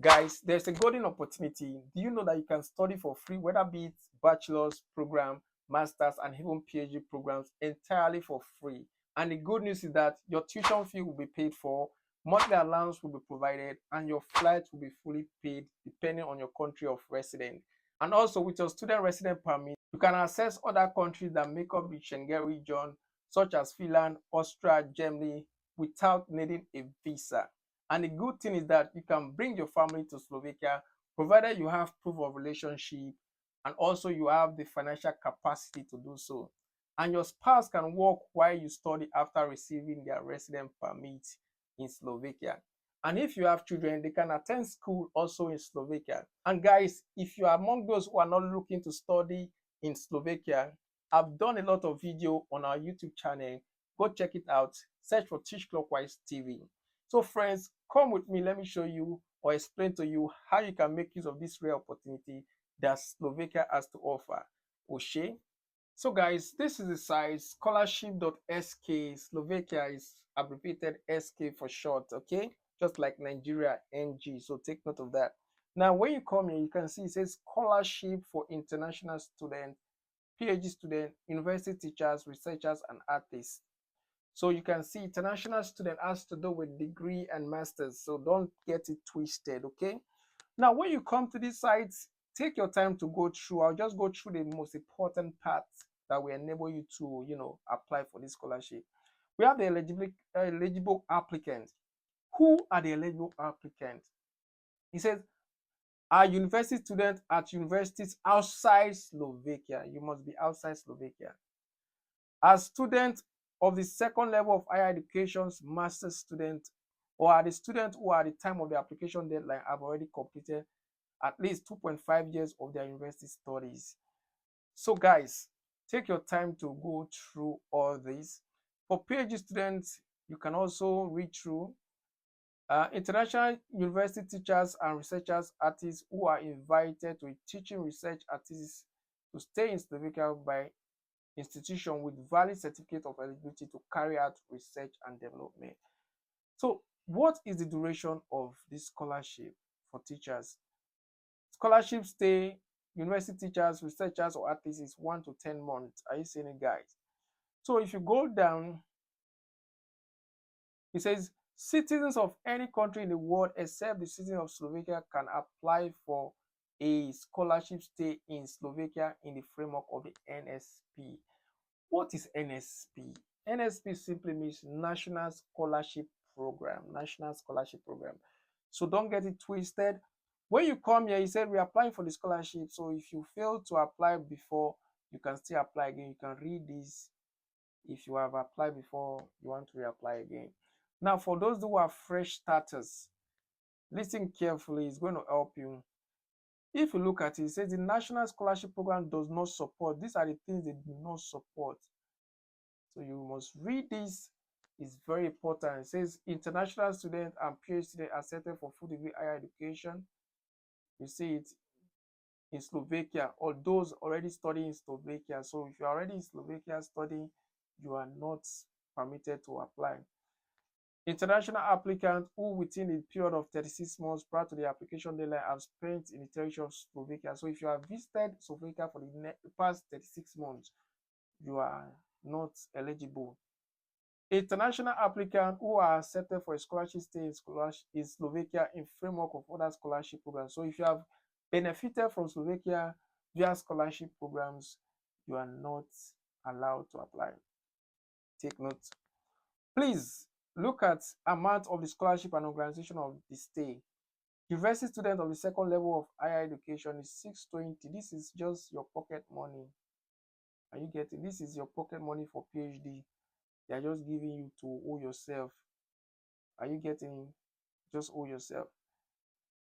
Guys, there's a golden opportunity. Do you know that you can study for free, whether be it bachelor's program, master's, and even PhD programs entirely for free? And the good news is that your tuition fee will be paid for, monthly allowance will be provided, and your flight will be fully paid depending on your country of residence. And also, with your student resident permit, you can access other countries that make up the Schengen region, such as Finland, Austria, Germany, without needing a visa. And the good thing is that you can bring your family to Slovakia, provided you have proof of relationship and also you have the financial capacity to do so. And your spouse can work while you study after receiving their resident permit in Slovakia. And if you have children, they can attend school also in Slovakia. And guys, if you are among those who are not looking to study in Slovakia, I've done a lot of video on our YouTube channel. Go check it out. Search for Teach Clockwise TV. So friends, come with me. Let me show you or explain to you how you can make use of this rare opportunity that Slovakia has to offer. Oshe. So guys, this is the site scholarship.sk. Slovakia is abbreviated SK for short, okay? Just like Nigeria, NG. So take note of that. Now, when you come here, you can see it says scholarship for international students, PhD students, university teachers, researchers, and artists. So you can see international student has to do with degree and masters. So don't get it twisted, okay? Now, when you come to this site, take your time to go through. I'll just go through the most important parts that will enable you to, apply for this scholarship. We have the eligible applicants. Who are the eligible applicants? He says, are university students at universities outside Slovakia. You must be outside Slovakia. As students of the second level of higher education's master's student, or are the students who at the time of the application deadline have already completed at least 2.5 years of their university studies. So guys, take your time to go through all this. For PhD students, you can also read through international university teachers and researchers artists who are invited to a teaching research artists to stay in Slovakia by institution with valid certificate of eligibility to carry out research and development. So what is the duration of this scholarship for teachers? Scholarship stay, university teachers, researchers, or artists is 1 to 10 months. Are you seeing it, guys? So if you go down, it says citizens of any country in the world except the citizen of Slovakia can apply for a scholarship stay in Slovakia in the framework of the NSP. What is NSP? NSP simply means National Scholarship Program. National Scholarship Program. So don't get it twisted. When you come here, you said we're applying for the scholarship. So if you fail to apply before, you can still apply again. You can read this. If you have applied before, you want to reapply again. Now, for those who are fresh starters, listen carefully. It's going to help you. If you look at it, it says the National Scholarship Program does not support. These are the things they do not support. So you must read this. It's very important. It says international students and PhD students accepted for full degree higher education. You see it in Slovakia, or those already studying in Slovakia. So if you're already in Slovakia studying, you are not permitted to apply. International applicants who within a period of 36 months prior to the application deadline have spent in the territory of Slovakia. So if you have visited Slovakia for the past 36 months, you are not eligible. International applicants who are accepted for a scholarship stay in Slovakia in framework of other scholarship programs. So if you have benefited from Slovakia via scholarship programs, you are not allowed to apply. Take note. Please look at amount of the scholarship and organization of the stay. University student of the second level of higher education is 620. This is just your pocket money. Are you getting? This is your pocket money for PhD. They are just giving you to owe yourself. Are you getting? Just owe yourself.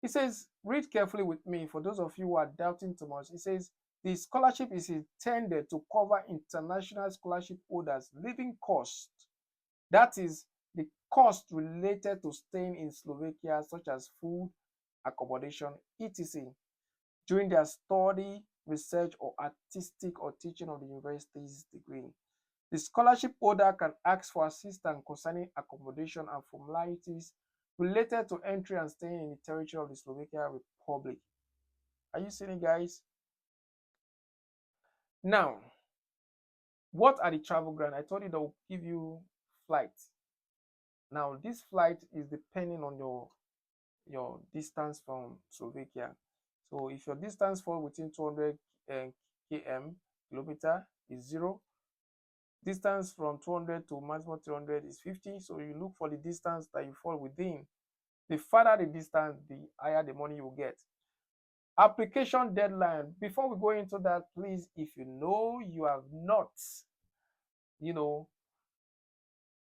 It says, read carefully with me for those of you who are doubting too much. It says, the scholarship is intended to cover international scholarship holders' living costs. That is the cost related to staying in Slovakia, such as food, accommodation, etc., during their study, research, or artistic or teaching of the university's degree. The scholarship holder can ask for assistance concerning accommodation and formalities related to entry and staying in the territory of the Slovakia Republic. Are you seeing it, guys? Now, what are the travel grants? I told you they'll give you flights. Now, this flight is depending on your distance from Slovakia. So if your distance falls within 200 km kilometer is 0. Distance from 200 to maximum 300 is 50. So you look for the distance that you fall within. The farther the distance, the higher the money you get. Application deadline. Before we go into that, please, if you know you have not,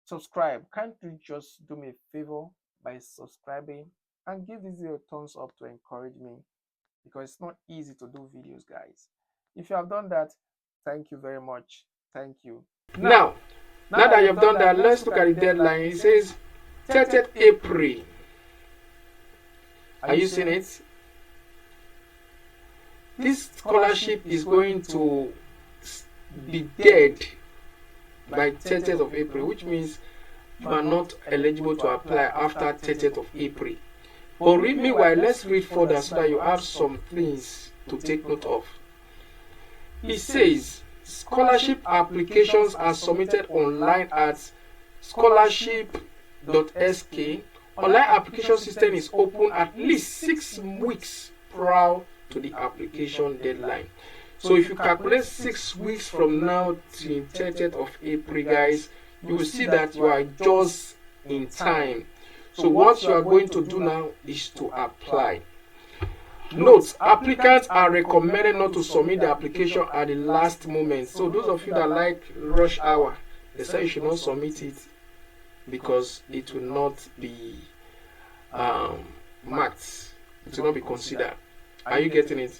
subscribe, can't you just do me a favor by subscribing and give this video a thumbs up to encourage me, because it's not easy to do videos, guys. If you have done that, thank you very much. Thank you. Now that you've done that, let's look at the deadline. It says 30th April. Are you seeing it? This scholarship is going to be dead by 30th of April, which means you are not eligible to apply after 30th of April. But meanwhile, let's read further so that you have some things to take note of. It says scholarship applications are submitted online at scholarship.sk. Online application system is open at least 6 weeks prior to the application deadline. So if you calculate 6 weeks from now to 30th of April, guys, you will see that you are just in time. So what you are going to do now is to apply. Note, applicants are recommended not to submit the application at the last moment. So those of you that like rush hour, they say you should not submit it because it will not be marked. It will not be considered. Are you getting it?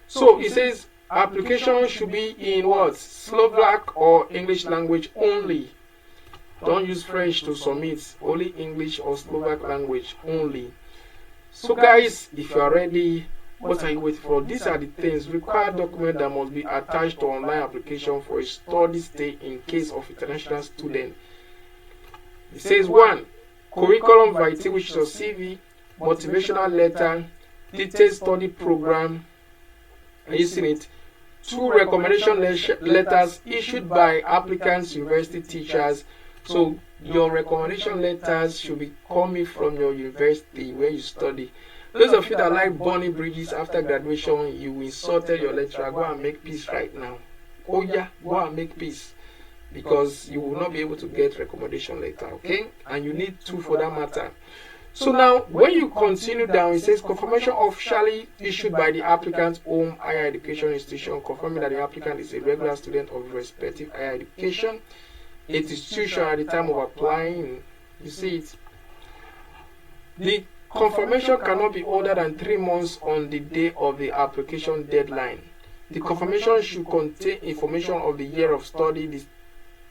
So it says application should be in what? Slovak or English language only. Don't use French to submit. Only English or Slovak language only. So guys, if you are ready, what are you waiting for? These are the things. Required document that must be attached to online application for a study stay in case of international student. It says 1. Curriculum vitae, which is your CV, motivational letter, detailed study program. Are you seeing it? 2. Recommendation letters issued by applicants, university teachers. So your recommendation letters should be coming from your university where you study. Those of you that like burning bridges after graduation, you insulted your lecturer. Go and make peace right now. Oh yeah, go and make peace, because you will not be able to get recommendation letter, okay? And you need 2 for that matter. So now, when you continue down, it says confirmation officially issued by the applicant's home higher education institution, confirming that the applicant is a regular student of respective higher education institution at the time of applying. You see it. The confirmation cannot be older than 3 months on the day of the application deadline. The confirmation should contain information of the year of study, the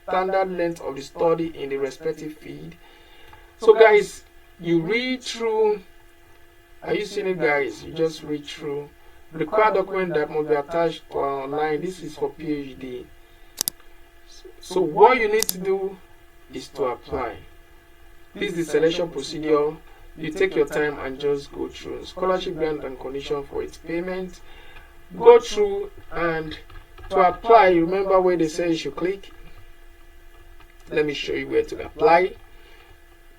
standard length of the study in the respective field. So guys, you read through. Are you seeing it, guys? You just read through. Required document that must be attached online. This is for PhD. So what you need to do is to apply. This is the selection procedure. You take your time and just go through. Scholarship grant and condition for its payment. Go through, and to apply, remember where they say you should click. Let me show you where to apply.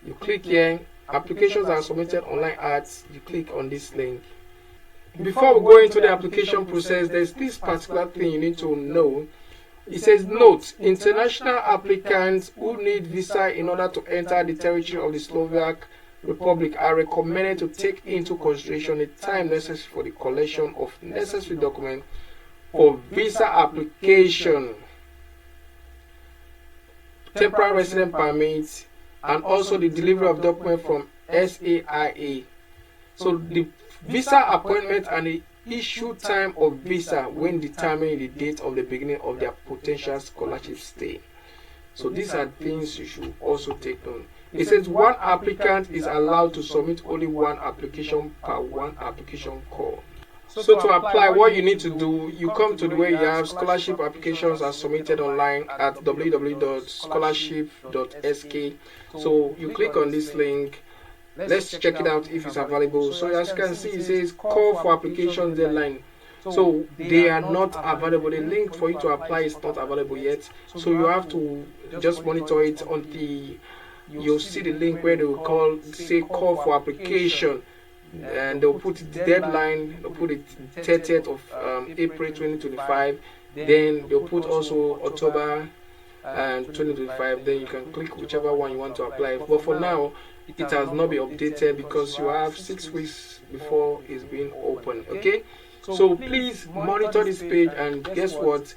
You click here. Applications are submitted online at. You click on this link. Before we go into the application process, there's this particular thing you need to know. It says, note, international applicants who need visa in order to enter the territory of the Slovak Republic are recommended to take into consideration the time necessary for the collection of necessary documents for visa application, temporary resident permits, and also the delivery of documents from SAIA. So the visa appointment and the issue time of visa when determining the date of the beginning of their potential scholarship stay. So these are things you should also take on. It says 1 applicant is allowed to submit only 1 application per 1 application call. So to apply, what you need to do, you come to the way you have scholarship applications are submitted online at www.scholarship.sk. So you click on this link. Let's check it out if it's available. So as you can see, it says call for application deadline. So they are not available. The link for you to apply is not available yet. So you have to just monitor it until you'll see the link where they will say call for application, and they'll put the deadline. They'll put it 30th of April 2025. Then they'll put also October and 2025. Then you can click whichever one you want to apply. But for now, it has not been updated because you have 6 weeks before it's being open. Okay, so please monitor this page, and guess what,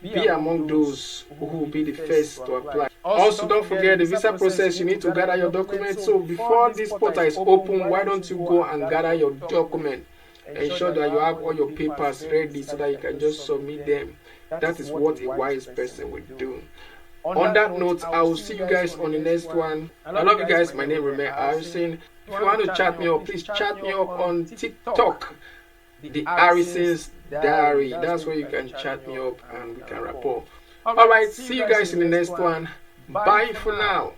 be among those who will be the first to apply. Also, don't forget the visa process. You need to gather your documents. So before this portal is open, why don't you go and gather your document? Ensure that you have all your papers ready so that you can just submit them. That is what a wise person would do. On that note, I will see you guys on the next one. I love you guys. My name is Remain Harrison. If you want to chat me up, please chat me up on TikTok, the Harrison's Diary. That's where you can chat me up and we can rapport. Alright, see you guys in the next one. Bye for now.